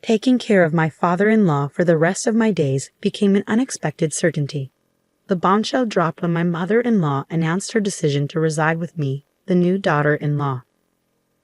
Taking care of my father-in-law for the rest of my days became an unexpected certainty. The bombshell dropped when my mother-in-law announced her decision to reside with me, the new daughter-in-law.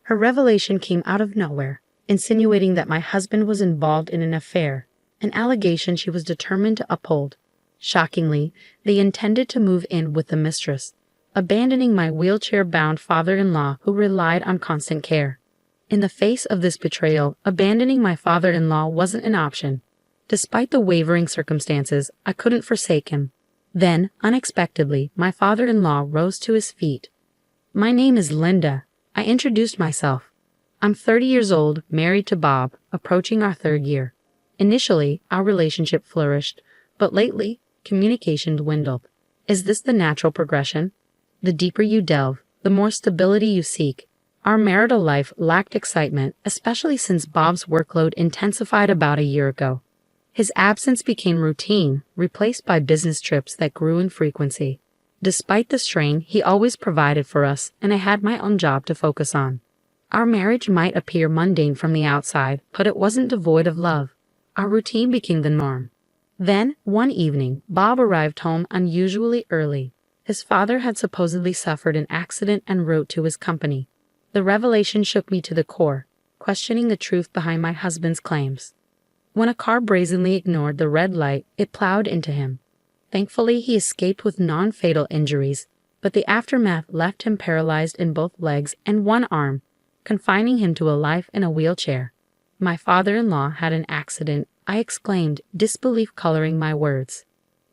Her revelation came out of nowhere, insinuating that my husband was involved in an affair, an allegation she was determined to uphold. Shockingly, they intended to move in with the mistress, abandoning my wheelchair-bound father-in-law who relied on constant care. In the face of this betrayal, abandoning my father-in-law wasn't an option. Despite the wavering circumstances, I couldn't forsake him. Then, unexpectedly, my father-in-law rose to his feet. "My name is Linda," I introduced myself. "I'm 30 years old, married to Bob, approaching our 3rd year. Initially, our relationship flourished, but lately, communication dwindled. Is this the natural progression? The deeper you delve, the more stability you seek. Our marital life lacked excitement, especially since Bob's workload intensified about a year ago. His absence became routine, replaced by business trips that grew in frequency. Despite the strain, he always provided for us, and I had my own job to focus on. Our marriage might appear mundane from the outside, but it wasn't devoid of love. Our routine became the norm. Then, one evening, Bob arrived home unusually early. His father had supposedly suffered an accident en route to his company. The revelation shook me to the core, questioning the truth behind my husband's claims. When a car brazenly ignored the red light, it plowed into him. Thankfully, he escaped with non-fatal injuries, but the aftermath left him paralyzed in both legs and one arm, confining him to a life in a wheelchair. "My father-in-law had an accident," I exclaimed, disbelief coloring my words.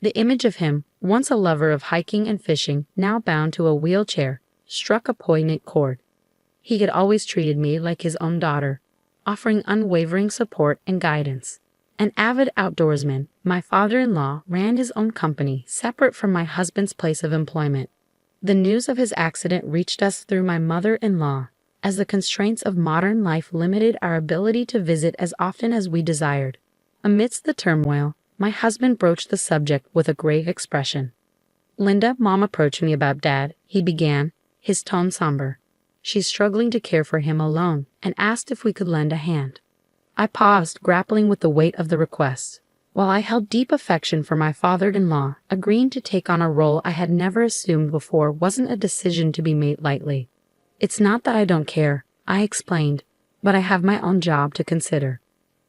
The image of him, once a lover of hiking and fishing, now bound to a wheelchair, struck a poignant chord. He had always treated me like his own daughter, offering unwavering support and guidance. An avid outdoorsman, my father-in-law ran his own company separate from my husband's place of employment. The news of his accident reached us through my mother-in-law, as the constraints of modern life limited our ability to visit as often as we desired. Amidst the turmoil, my husband broached the subject with a grave expression. "Linda, Mom approached me about Dad," he began, his tone somber. "She's struggling to care for him alone and asked if we could lend a hand." I paused, grappling with the weight of the request. While I held deep affection for my father-in-law, agreeing to take on a role I had never assumed before wasn't a decision to be made lightly. "It's not that I don't care," I explained, "but I have my own job to consider.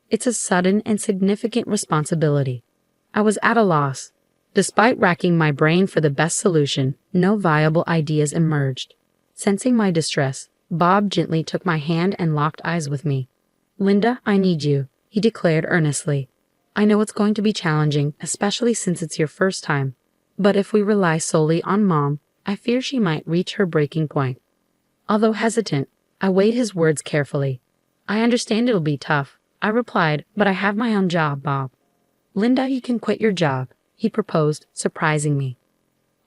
It's a sudden and significant responsibility." I was at a loss. Despite racking my brain for the best solution, no viable ideas emerged. Sensing my distress, Bob gently took my hand and locked eyes with me. "Linda, I need you," he declared earnestly. "I know it's going to be challenging, especially since it's your first time. But if we rely solely on Mom, I fear she might reach her breaking point." Although hesitant, I weighed his words carefully. "I understand it'll be tough," I replied, "but I have my own job, Bob." "Linda, you can quit your job," he proposed, surprising me.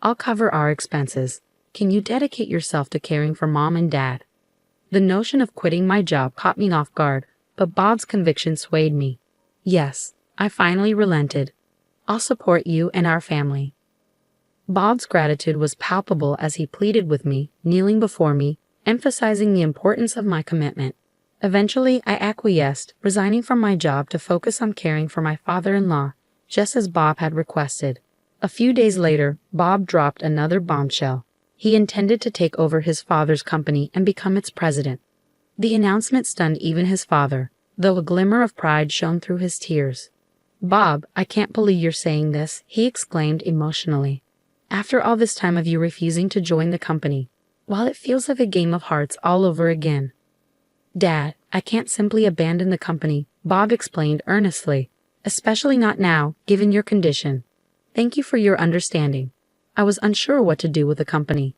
"I'll cover our expenses. Can you dedicate yourself to caring for Mom and Dad?" The notion of quitting my job caught me off guard, but Bob's conviction swayed me. "Yes," I finally relented. "I'll support you and our family." Bob's gratitude was palpable as he pleaded with me, kneeling before me, emphasizing the importance of my commitment. Eventually, I acquiesced, resigning from my job to focus on caring for my father-in-law, just as Bob had requested. A few days later, Bob dropped another bombshell. He intended to take over his father's company and become its president. The announcement stunned even his father, though a glimmer of pride shone through his tears. "Bob, I can't believe you're saying this," he exclaimed emotionally. "After all this time of you refusing to join the company, while it feels like a game of hearts all over again." "Dad, I can't simply abandon the company," Bob explained earnestly, "especially not now, given your condition. Thank you for your understanding. I was unsure what to do with the company."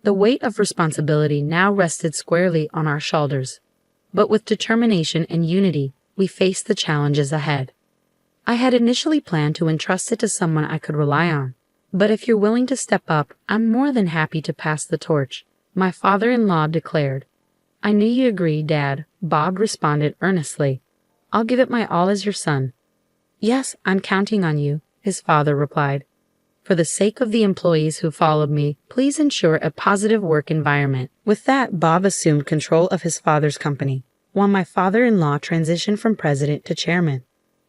The weight of responsibility now rested squarely on our shoulders. But with determination and unity, we faced the challenges ahead. I had initially planned to entrust it to someone I could rely on. "But if you're willing to step up, I'm more than happy to pass the torch," my father-in-law declared. "I knew you agreed, Dad," Bob responded earnestly. "I'll give it my all as your son." "Yes, I'm counting on you," his father replied. "For the sake of the employees who followed me, please ensure a positive work environment." With that, Bob assumed control of his father's company. while my father-in-law transitioned from president to chairman.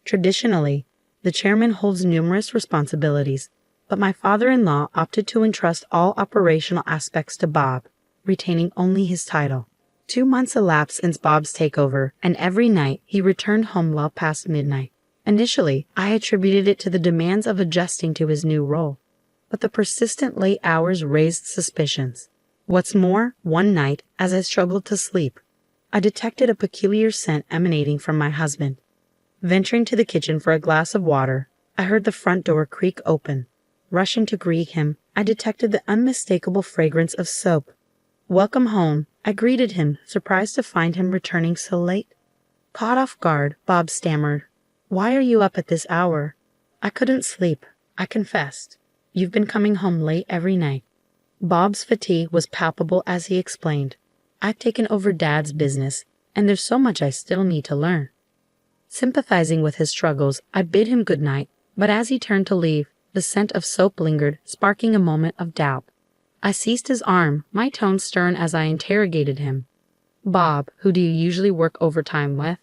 Traditionally, the chairman holds numerous responsibilities, but my father-in-law opted to entrust all operational aspects to Bob, retaining only his title. 2 months elapsed since Bob's takeover, and every night he returned home well past midnight. Initially, I attributed it to the demands of adjusting to his new role, but the persistent late hours raised suspicions. What's more, one night, as I struggled to sleep, I detected a peculiar scent emanating from my husband. Venturing to the kitchen for a glass of water, I heard the front door creak open. Rushing to greet him, I detected the unmistakable fragrance of soap. "Welcome home," I greeted him, surprised to find him returning so late. Caught off guard, Bob stammered, "Why are you up at this hour?" "I couldn't sleep," I confessed. "You've been coming home late every night." Bob's fatigue was palpable as he explained, "I've taken over Dad's business, and there's so much I still need to learn." Sympathizing with his struggles, I bid him good night, but as he turned to leave, the scent of soap lingered, sparking a moment of doubt. I seized his arm, my tone stern as I interrogated him. "Bob, who do you usually work overtime with?"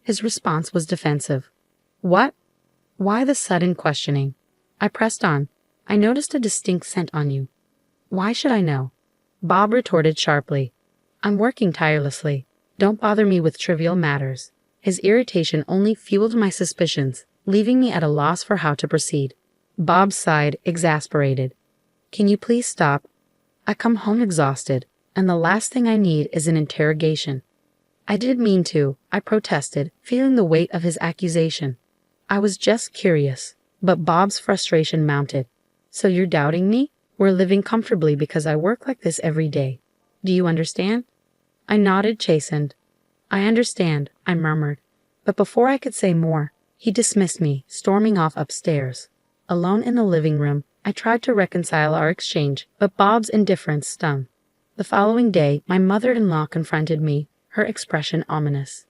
His response was defensive. "What? Why the sudden questioning?" I pressed on. "I noticed a distinct scent on you." "Why should I know?" Bob retorted sharply. "I'm working tirelessly. Don't bother me with trivial matters." His irritation only fueled my suspicions, leaving me at a loss for how to proceed. Bob sighed, exasperated. "Can you please stop? I come home exhausted, and the last thing I need is an interrogation." "I didn't mean to," I protested, feeling the weight of his accusation. "I was just curious." But Bob's frustration mounted. "So you're doubting me? We're living comfortably because I work like this every day. Do you understand?" I nodded, chastened. "I understand," I murmured. But before I could say more, he dismissed me, storming off upstairs. Alone in the living room, I tried to reconcile our exchange, but Bob's indifference stung. The following day, my mother-in-law confronted me, her expression ominous.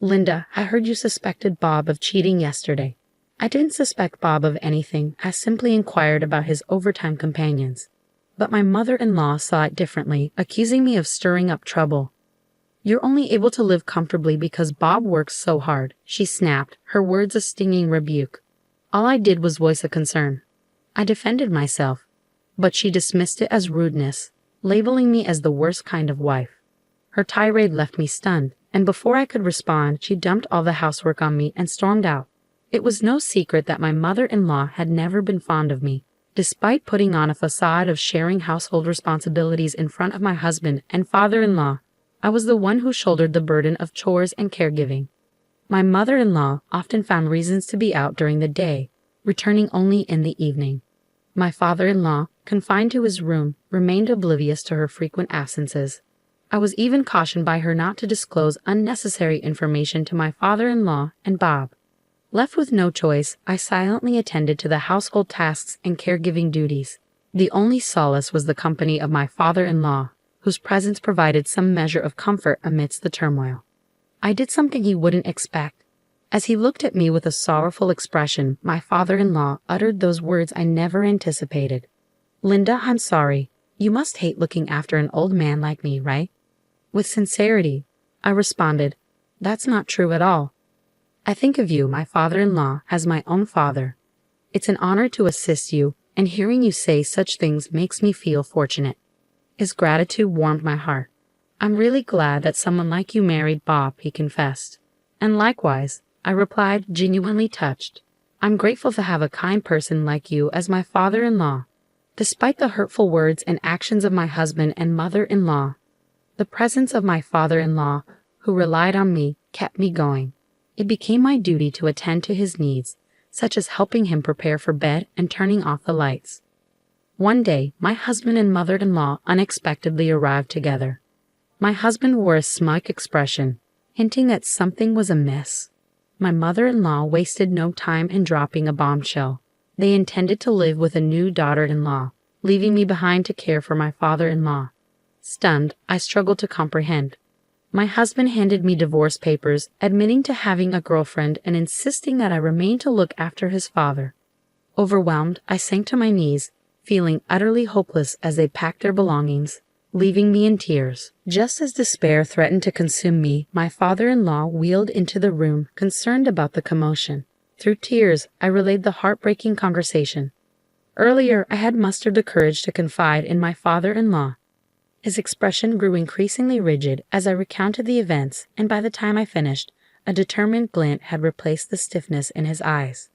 "Linda, I heard you suspected Bob of cheating yesterday." I didn't suspect Bob of anything, I simply inquired about his overtime companions. But my mother-in-law saw it differently, accusing me of stirring up trouble. "You're only able to live comfortably because Bob works so hard," she snapped, her words a stinging rebuke. All I did was voice a concern. I defended myself, but she dismissed it as rudeness, labeling me as the worst kind of wife. Her tirade left me stunned, and before I could respond, she dumped all the housework on me and stormed out. It was no secret that my mother-in-law had never been fond of me. Despite putting on a facade of sharing household responsibilities in front of my husband and father-in-law, I was the one who shouldered the burden of chores and caregiving. My mother-in-law often found reasons to be out during the day, returning only in the evening. My father-in-law, confined to his room, remained oblivious to her frequent absences. I was even cautioned by her not to disclose unnecessary information to my father-in-law and Bob. Left with no choice, I silently attended to the household tasks and caregiving duties. The only solace was the company of my father-in-law, whose presence provided some measure of comfort amidst the turmoil. I did something he wouldn't expect. As he looked at me with a sorrowful expression, my father-in-law uttered those words I never anticipated. "Linda, I'm sorry. You must hate looking after an old man like me, right?" With sincerity, I responded, "That's not true at all. I think of you, my father-in-law, as my own father. It's an honor to assist you, and hearing you say such things makes me feel fortunate." His gratitude warmed my heart. "I'm really glad that someone like you married Bob," he confessed. "And likewise," I replied, genuinely touched. "I'm grateful to have a kind person like you as my father-in-law." Despite the hurtful words and actions of my husband and mother-in-law, the presence of my father-in-law, who relied on me, kept me going. It became my duty to attend to his needs, such as helping him prepare for bed and turning off the lights. One day, my husband and mother-in-law unexpectedly arrived together. My husband wore a smug expression, hinting that something was amiss. My mother-in-law wasted no time in dropping a bombshell. They intended to live with a new daughter-in-law, leaving me behind to care for my father-in-law. Stunned, I struggled to comprehend. My husband handed me divorce papers, admitting to having a girlfriend and insisting that I remain to look after his father. Overwhelmed, I sank to my knees, feeling utterly hopeless as they packed their belongings, leaving me in tears. Just as despair threatened to consume me, my father-in-law wheeled into the room, concerned about the commotion. Through tears, I relayed the heartbreaking conversation. Earlier, I had mustered the courage to confide in my father-in-law. His expression grew increasingly rigid as I recounted the events, and by the time I finished, a determined glint had replaced the stiffness in his eyes.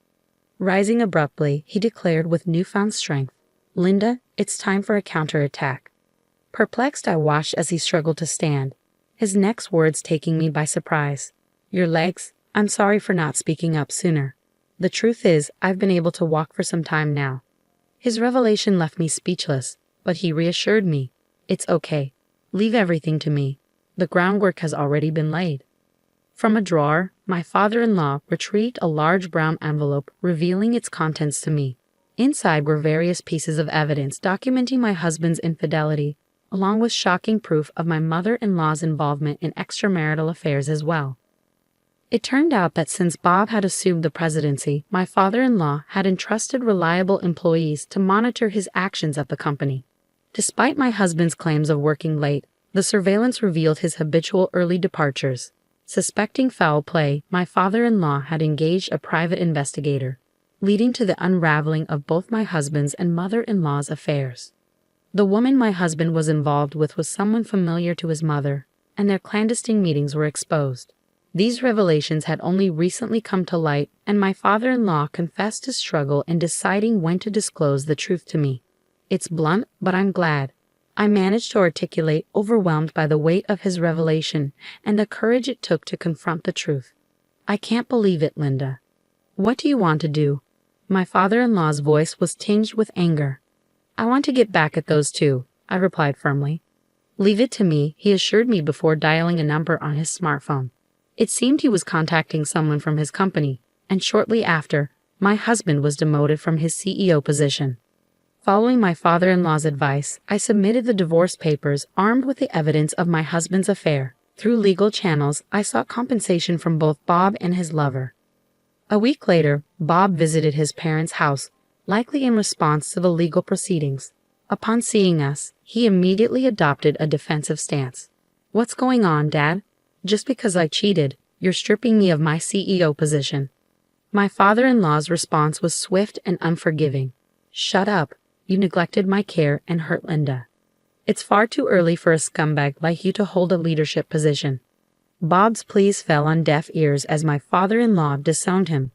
Rising abruptly, he declared with newfound strength, "Linda, it's time for a counterattack." Perplexed, I watched as he struggled to stand, his next words taking me by surprise. "Your legs? I'm sorry for not speaking up sooner. The truth is, I've been able to walk for some time now." His revelation left me speechless, but he reassured me. "It's okay. Leave everything to me. The groundwork has already been laid." From a drawer, my father-in-law retrieved a large brown envelope, revealing its contents to me. Inside were various pieces of evidence documenting my husband's infidelity, along with shocking proof of my mother-in-law's involvement in extramarital affairs as well. It turned out that since Bob had assumed the presidency, my father-in-law had entrusted reliable employees to monitor his actions at the company. Despite my husband's claims of working late, the surveillance revealed his habitual early departures. Suspecting foul play, my father-in-law had engaged a private investigator, leading to the unraveling of both my husband's and mother-in-law's affairs. The woman my husband was involved with was someone familiar to his mother, and their clandestine meetings were exposed. These revelations had only recently come to light, and my father-in-law confessed his struggle in deciding when to disclose the truth to me. "It's blunt, but I'm glad," I managed to articulate, overwhelmed by the weight of his revelation and the courage it took to confront the truth. "I can't believe it, Linda. What do you want to do?" My father-in-law's voice was tinged with anger. "I want to get back at those two," I replied firmly. "Leave it to me," he assured me before dialing a number on his smartphone. It seemed he was contacting someone from his company, and shortly after, my husband was demoted from his CEO position. Following my father-in-law's advice, I submitted the divorce papers armed with the evidence of my husband's affair. Through legal channels, I sought compensation from both Bob and his lover. A week later, Bob visited his parents' house, likely in response to the legal proceedings. Upon seeing us, he immediately adopted a defensive stance. "What's going on, Dad? Just because I cheated, you're stripping me of my CEO position." My father-in-law's response was swift and unforgiving. "Shut up. You neglected my care and hurt Linda. It's far too early for a scumbag like you to hold a leadership position." Bob's pleas fell on deaf ears as my father-in-law disowned him.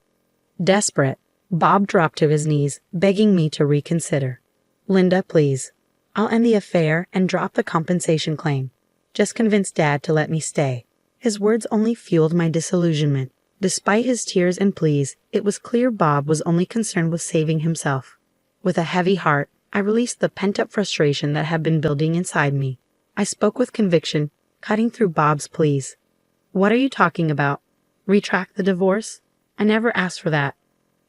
Desperate, Bob dropped to his knees, begging me to reconsider. "Linda, please. I'll end the affair and drop the compensation claim. Just convince Dad to let me stay." His words only fueled my disillusionment. Despite his tears and pleas, it was clear Bob was only concerned with saving himself. With a heavy heart, I released the pent-up frustration that had been building inside me. I spoke with conviction, cutting through Bob's pleas. "What are you talking about? Retract the divorce? I never asked for that.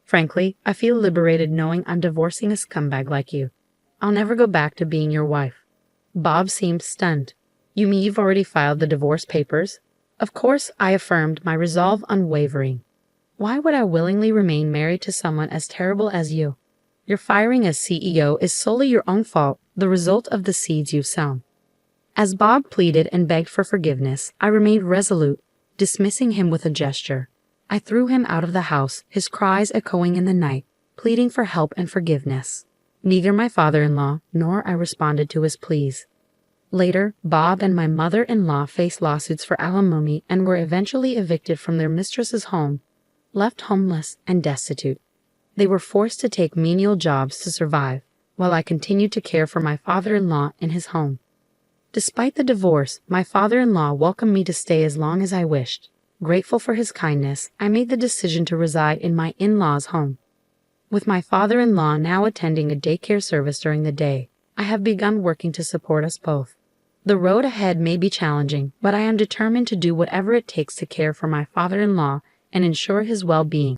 Frankly, I feel liberated knowing I'm divorcing a scumbag like you. I'll never go back to being your wife." Bob seemed stunned. "You mean you've already filed the divorce papers?" Of course, I affirmed, my resolve unwavering. "Why would I willingly remain married to someone as terrible as you? Your firing as CEO is solely your own fault, the result of the seeds you've sown." As Bob pleaded and begged for forgiveness, I remained resolute, dismissing him with a gesture. I threw him out of the house, his cries echoing in the night, pleading for help and forgiveness. Neither my father-in-law nor I responded to his pleas. Later, Bob and my mother-in-law faced lawsuits for alimony and were eventually evicted from their mistress's home, left homeless and destitute. They were forced to take menial jobs to survive, while I continued to care for my father-in-law in his home. Despite the divorce, my father-in-law welcomed me to stay as long as I wished. Grateful for his kindness, I made the decision to reside in my in-laws' home. With my father-in-law now attending a daycare service during the day, I have begun working to support us both. The road ahead may be challenging, but I am determined to do whatever it takes to care for my father-in-law and ensure his well-being.